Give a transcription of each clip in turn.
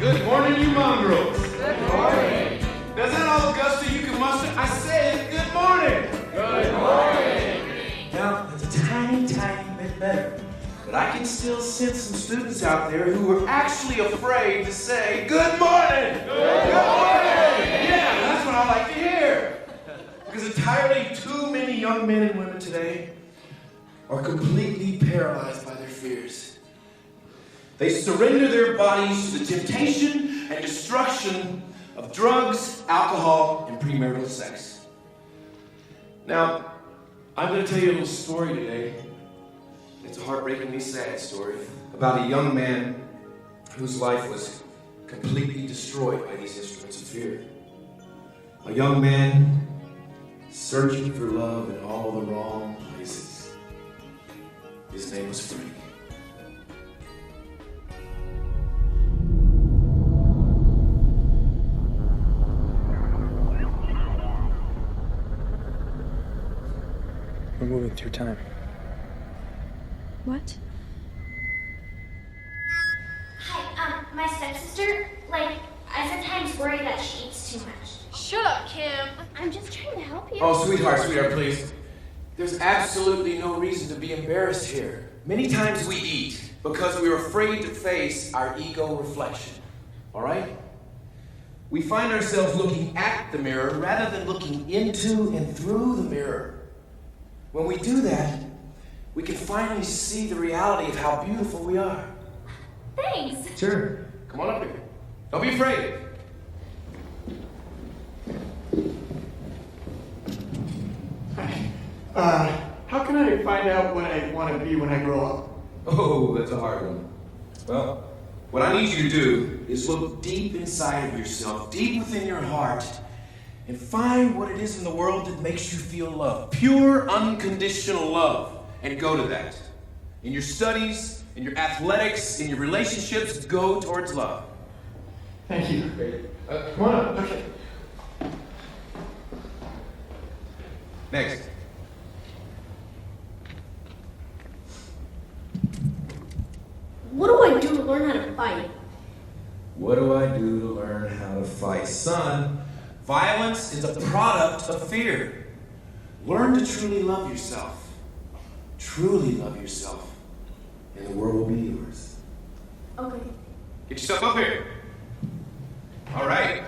Good morning, you mongrels. Good morning. Does that all gusto you can muster? I said good morning. Good morning. Now, it's a tiny bit better. But I can still sense some students out there who are actually afraid to say good morning. Good morning. Yeah, that's what I like to hear. Because entirely too many young men and women today are completely paralyzed by their fears. They surrender their bodies to the temptation and destruction of drugs, alcohol, and premarital sex. Now, I'm going to tell you a little story today. It's a heartbreakingly sad story about a young man whose life was completely destroyed by these instruments of fear. A young man searching for love in all the wrong places. His name was Frank. We're moving through time. What? Hi, my stepsister, I sometimes worry that she eats too much. Shut up, Kim. I'm just trying to help you. Oh, sweetheart, please. There's absolutely no reason to be embarrassed here. Many times we eat because we're afraid to face our ego reflection. All right? We find ourselves looking at the mirror rather than looking into and through the mirror. When we do that, we can finally see the reality of how beautiful we are. Thanks. Sure. Come on up here. Don't be afraid. Hi. How can I find out what I want to be when I grow up? Oh, that's a hard one. Well, what I need you to do is look deep inside of yourself, deep within your heart, and find what it is in the world that makes you feel love. Pure, unconditional love. And go to that. In your studies, in your athletics, in your relationships, go towards love. Thank you. Come on up. Okay. Next. What do I do to learn how to fight? What do I do to learn how to fight? Son, violence is a product of fear. Learn to truly love yourself. Truly love yourself, and the world will be yours. Okay. Get yourself up here. All right.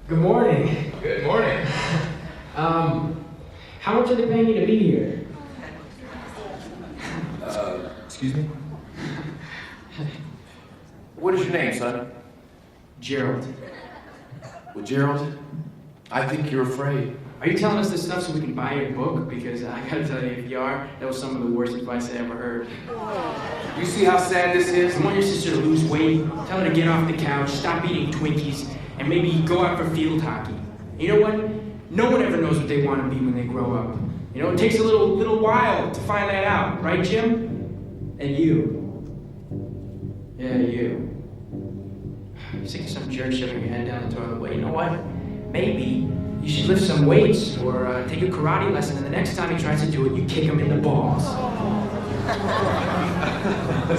Good morning. Good morning. How much are they paying you to be here? Excuse me? What is your name, son? Gerald. Well, Gerald, I think you're afraid. Are you telling us this stuff so we can buy your book? Because I gotta tell you, if you are, that was some of the worst advice I ever heard. You see how sad this is? I want your sister to lose weight, tell her to get off the couch, stop eating Twinkies, and maybe go out for field hockey. You know what? No one ever knows what they want to be when they grow up. You know, it takes a little while to find that out, right, Jim? And you. Yeah, you. You're sick of some jerk shoving your head down the toilet. Well, you know what? Maybe you should lift some weights or take a karate lesson, and the next time he tries to do it, you kick him in the balls.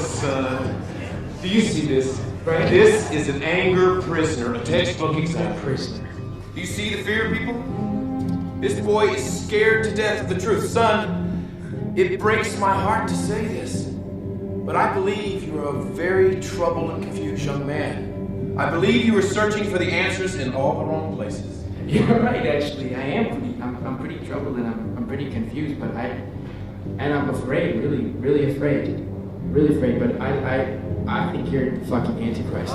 Son, do you see this? Right. This is an anger prisoner, a textbook example. Prisoner. Do you see the fear, people? This boy is scared to death of the truth. Son, it breaks my heart to say this, but I believe you are a very troubled and confused young man. I believe you are searching for the answers in all the wrong places. You're right, actually. I am I'm pretty troubled and I'm pretty confused, but I'm afraid, really afraid. Really afraid, but I think you're fucking Antichrist.